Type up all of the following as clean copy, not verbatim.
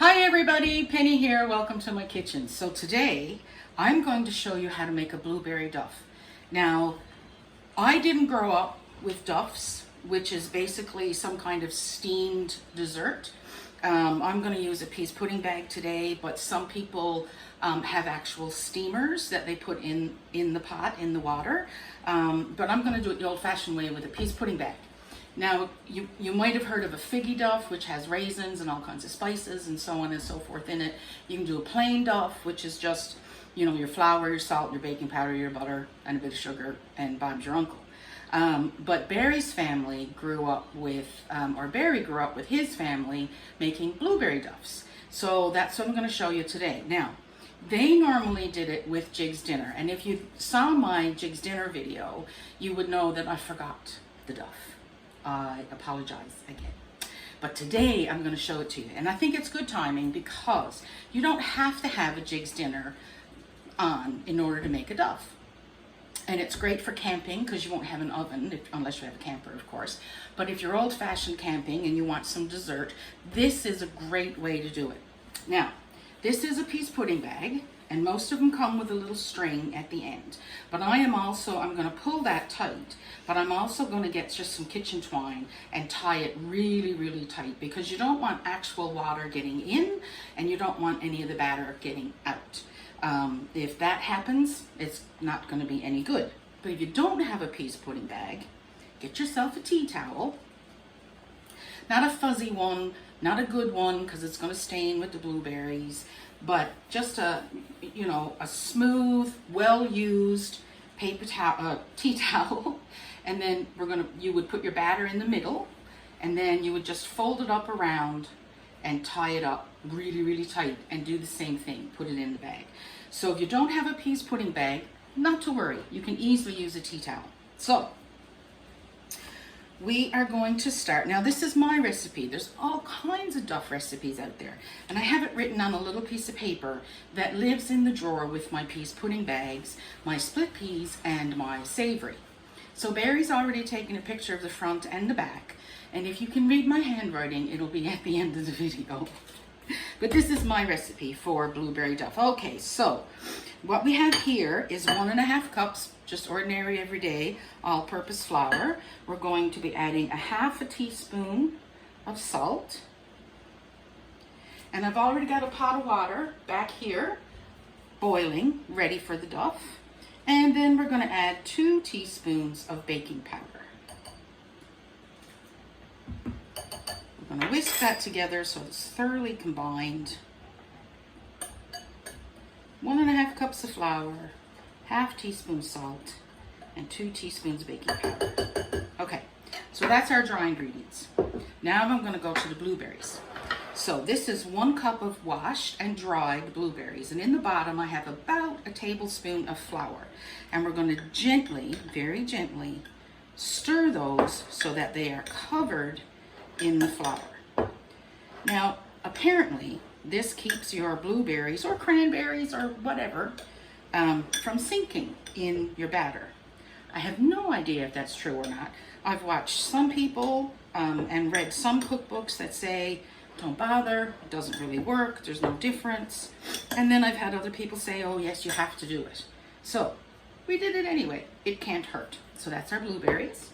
Hi everybody, Penny here. Welcome to my kitchen. So today I'm going to show you how to make a blueberry duff. Now, I didn't grow up with duffs, which is basically some kind of steamed dessert. I'm going to use a peas pudding bag today, but some people have actual steamers that they put in the pot, in the water. But I'm going to do it the old-fashioned way with a peas pudding bag. Now, you might have heard of a figgy duff, which has raisins and all kinds of spices and so on and so forth in it. You can do a plain duff, which is just, your flour, your salt, your baking powder, your butter, and a bit of sugar, and Bob's your uncle. But Barry's family grew up with, or Barry grew up with his family making blueberry duffs. So that's what I'm going to show you today. Now, they normally did it with Jig's Dinner. And if you saw my Jig's Dinner video, you would know that I forgot the duff. I apologize again. But today I'm going to show it to you. And I think it's good timing because you don't have to have a Jig's Dinner on in order to make a duff. And it's great for camping because you won't have an oven, unless you have a camper, of course. But if you're old-fashioned camping and you want some dessert, this is a great way to do it. Now, this is a peas pudding bag, and most of them come with a little string at the end. But I'm going to pull that tight, but I'm also going to get just some kitchen twine and tie it really, really tight because you don't want actual water getting in and you don't want any of the batter getting out. If that happens, it's not going to be any good. But if you don't have a peas pudding bag, get yourself a tea towel. Not a fuzzy one, not a good one because it's going to stain with the blueberries, but just a smooth, well-used paper towel, tea towel, and then you would put your batter in the middle, and then you would just fold it up around and tie it up really, really tight, and do the same thing. Put it in the bag. So if you don't have a peas pudding bag, not to worry. You can easily use a tea towel. So we are going to start. Now, this is my recipe. There's all kinds of duff recipes out there. And I have it written on a little piece of paper that lives in the drawer with my peas pudding bags, my split peas, and my savory. So Barry's already taken a picture of the front and the back. And if you can read my handwriting, it'll be at the end of the video. But this is my recipe for blueberry duff. Okay, so what we have here is 1.5 cups, just ordinary everyday all-purpose flour. We're going to be adding a 1/2 teaspoon of salt. And I've already got a pot of water back here, boiling, ready for the duff. And then we're going to add 2 teaspoons of baking powder. We're going to whisk that together so it's thoroughly combined. 1.5 cups of flour, 1/2 teaspoon salt, and 2 teaspoons of baking powder. Okay, so that's our dry ingredients. Now I'm going to go to the blueberries. So this is 1 cup of washed and dried blueberries, and in the bottom I have about a tablespoon of flour. And we're going to gently, very gently, stir those so that they are covered in the flour. Now, apparently, this keeps your blueberries or cranberries or whatever from sinking in your batter. I have no idea if that's true or not. I've watched some people and read some cookbooks that say, don't bother, it doesn't really work, there's no difference. And then I've had other people say, oh yes, you have to do it. So, we did it anyway. It can't hurt. So that's our blueberries.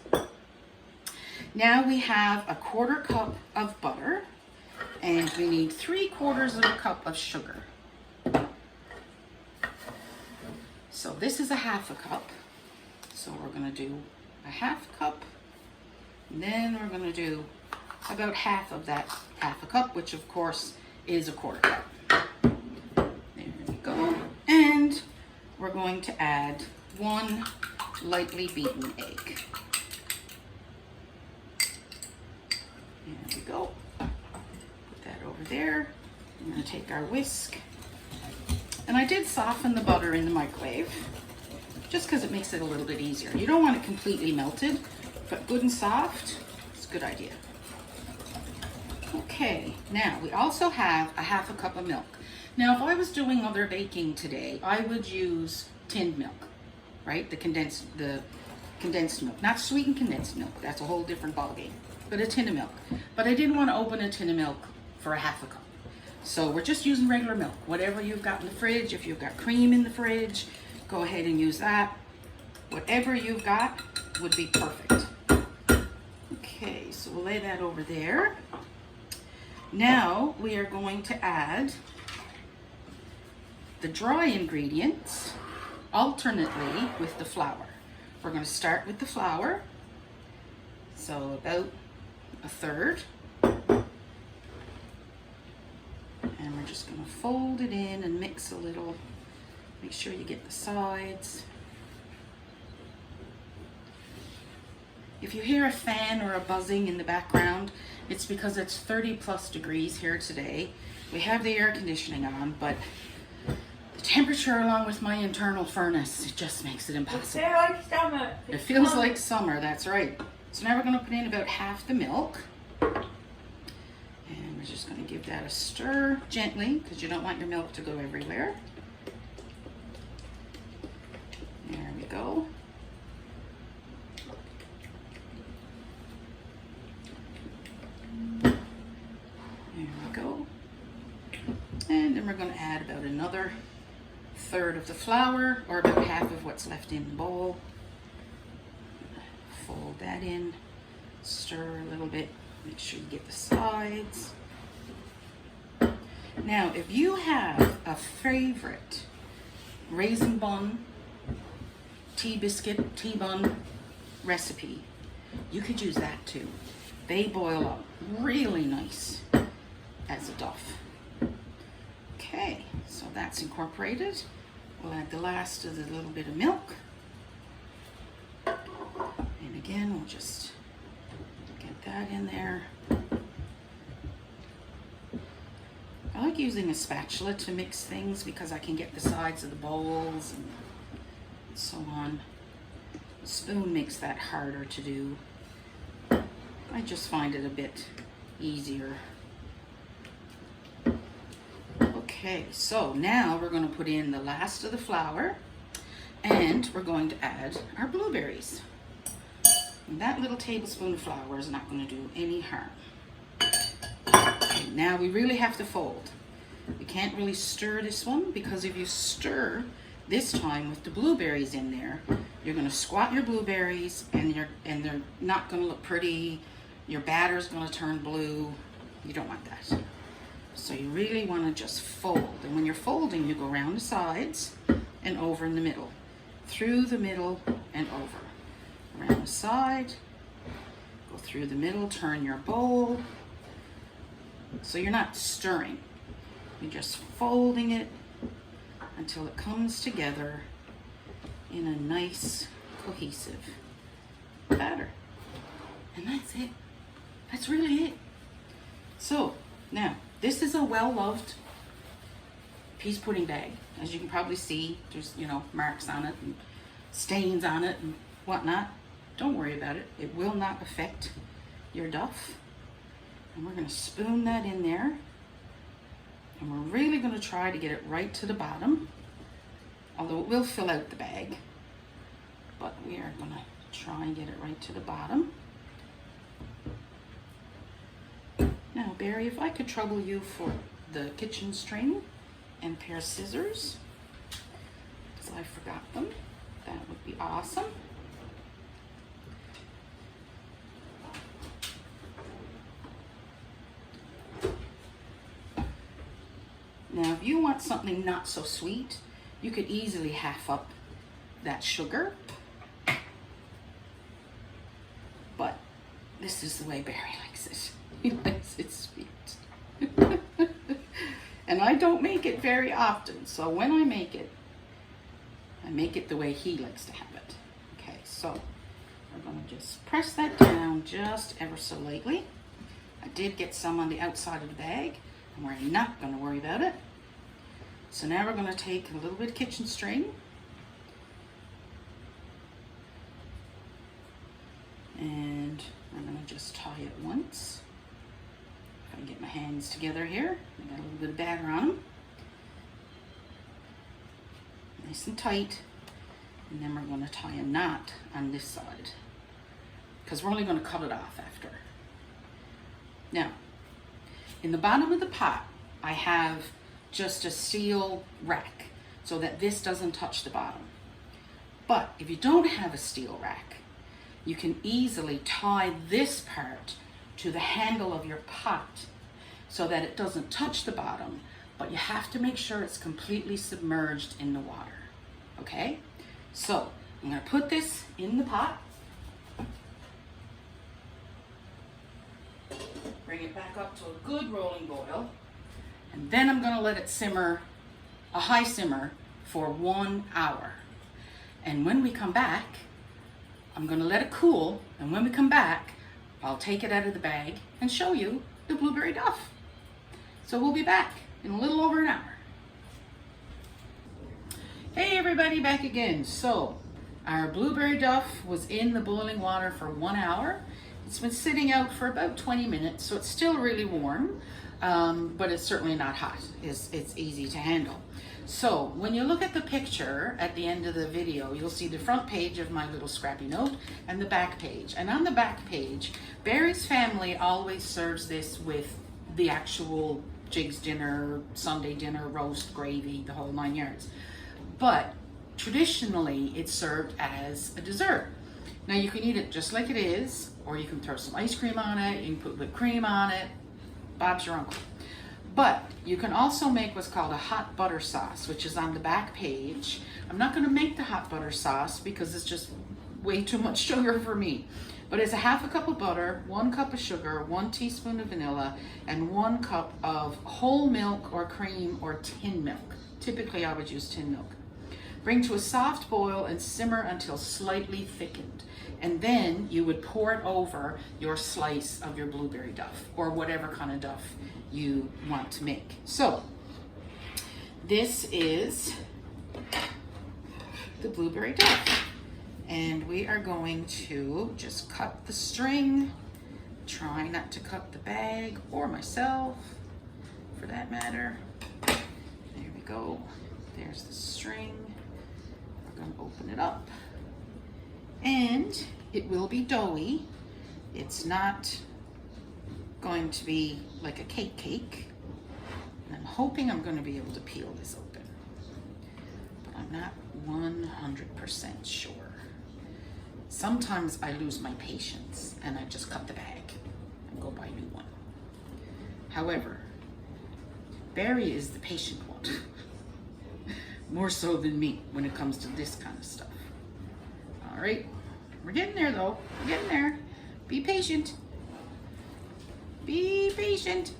Now we have a 1/4 cup of butter, and we need 3/4 of a cup of sugar. So this is a 1/2 cup. So we're going to do a 1/2 cup, and then we're going to do about half of that 1/2 cup, which of course is a 1/4 cup. There we go. And we're going to add 1 lightly beaten egg. There we go. Put that over there. I'm going to take our whisk. And I did soften the butter in the microwave, just because it makes it a little bit easier. You don't want it completely melted, but good and soft, it's a good idea. Okay, now we also have a 1/2 cup of milk. Now, if I was doing other baking today, I would use tinned milk, right? The condensed milk, not sweetened condensed milk. That's a whole different ballgame. But a tin of milk. But I didn't want to open a tin of milk for a 1/2 cup. So we're just using regular milk. Whatever you've got in the fridge, if you've got cream in the fridge, go ahead and use that. Whatever you've got would be perfect. Okay, so we'll lay that over there. Now we are going to add the dry ingredients alternately with the flour. We're going to start with the flour, so about a third. And we're just going to fold it in and mix a little. Make sure you get the sides. If you hear a fan or a buzzing in the background, it's because it's 30+ degrees here today. We have the air conditioning on, but the temperature along with my internal furnace, it just makes it impossible. It feels like summer. It feels like summer, that's right. So now we're going to put in about half the milk. And we're just going to give that a stir gently because you don't want your milk to go everywhere. There we go. There we go. And then we're going to add about another third of the flour, or about half of what's left in the bowl. Fold that in, stir a little bit, make sure you get the sides. Now, if you have a favorite raisin bun, tea biscuit, tea bun recipe, you could use that too. They boil up really nice as a duff. Okay, so that's incorporated. We'll add the last of the little bit of milk. And again, we'll just get that in there. I like using a spatula to mix things because I can get the sides of the bowls and so on. A spoon makes that harder to do. I just find it a bit easier. Okay, so now we're going to put in the last of the flour and we're going to add our blueberries. And that little tablespoon of flour is not going to do any harm. Okay, now we really have to fold. We can't really stir this one because if you stir this time with the blueberries in there, you're going to squat your blueberries and they're not going to look pretty. Your batter's going to turn blue. You don't want that. So you really want to just fold. And when you're folding, you go around the sides and over in the middle. Through the middle and over. Around the side, go through the middle, turn your bowl. So you're not stirring. You're just folding it until it comes together in a nice, cohesive batter. And that's it. That's really it. So now, this is a well-loved peas pudding bag. As you can probably see, there's, marks on it and stains on it and whatnot. Don't worry about it. It will not affect your duff. And we're going to spoon that in there. And we're really going to try to get it right to the bottom. Although it will fill out the bag. But we are going to try and get it right to the bottom. Now, Barry, if I could trouble you for the kitchen string and pair of scissors, because I forgot them, that would be awesome. Now, if you want something not so sweet, you could easily half up that sugar. But this is the way Barry likes it. He likes it sweet. And I don't make it very often, so when I make it the way he likes to have it. Okay, so we're going to just press that down just ever so lightly. I did get some on the outside of the bag, and we're not going to worry about it. So now we're going to take a little bit of kitchen string and we're going to just tie it once. If I can get my hands together here, I got a little bit of batter on them. Nice and tight. And then we're going to tie a knot on this side because we're only going to cut it off after. Now, in the bottom of the pot, I have just a steel rack so that this doesn't touch the bottom. But if you don't have a steel rack, you can easily tie this part to the handle of your pot so that it doesn't touch the bottom, but you have to make sure it's completely submerged in the water, okay? So I'm gonna put this in the pot, bring it back up to a good rolling boil, and then I'm gonna let it simmer, a high simmer, for 1 hour. And when we come back, I'm gonna let it cool, and when we come back, I'll take it out of the bag and show you the blueberry duff. So we'll be back in a little over an hour. Hey everybody, back again. So our blueberry duff was in the boiling water for 1 hour. It's been sitting out for about 20 minutes, so it's still really warm, but it's certainly not hot. It's easy to handle. So when you look at the picture at the end of the video, you'll see the front page of my little scrappy note and the back page. And on the back page, Barry's family always serves this with the actual Jig's dinner, Sunday dinner, roast, gravy, the whole 9 yards. But traditionally, it's served as a dessert. Now you can eat it just like it is, or you can throw some ice cream on it, you can put whipped cream on it, Bob's your uncle. But you can also make what's called a hot butter sauce, which is on the back page. I'm not gonna make the hot butter sauce because it's just way too much sugar for me. But it's a half a cup of butter, 1 cup of sugar, 1 teaspoon of vanilla, and 1 cup of whole milk or cream or tin milk. Typically I would use tin milk. Bring to a soft boil and simmer until slightly thickened. And then you would pour it over your slice of your blueberry duff, or whatever kind of duff you want to make. So this is the blueberry duff. And we are going to just cut the string. Try not to cut the bag, or myself, for that matter. There we go. There's the string. We're gonna open it up. And it will be doughy. It's not going to be like a cake. And I'm hoping I'm gonna be able to peel this open. But I'm not 100% sure. Sometimes I lose my patience and I just cut the bag and go buy a new one. However, Barry is the patient one. More so than me when it comes to this kind of stuff. All right, we're getting there though. We're getting there. Be patient. Be patient.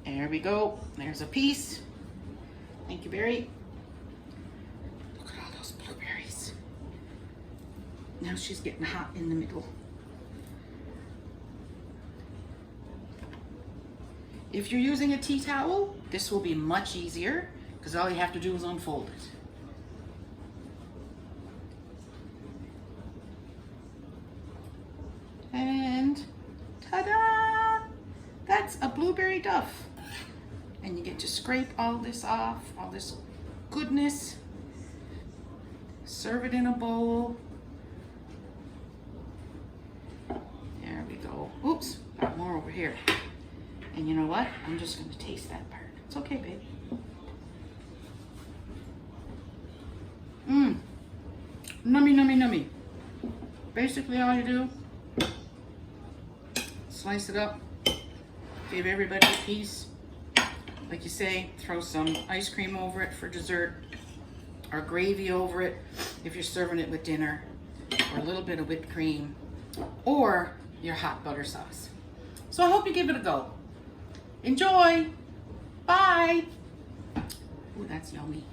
There we go. There's a piece. Thank you, Barry. Look at all those blueberries. Now she's getting hot in the middle. If you're using a tea towel, this will be much easier because all you have to do is unfold it. And ta-da! That's a blueberry duff. And you get to scrape all this off, all this goodness. Serve it in a bowl. There we go. Oops, got more over here. And you know what? I'm just going to taste that part. It's okay, babe. Mmm. Nummy, nummy, nummy. Basically all you do, slice it up, give everybody a piece. Like you say, throw some ice cream over it for dessert, or gravy over it if you're serving it with dinner, or a little bit of whipped cream, or your hot butter sauce. So I hope you give it a go. Enjoy. Bye. Ooh, that's yummy.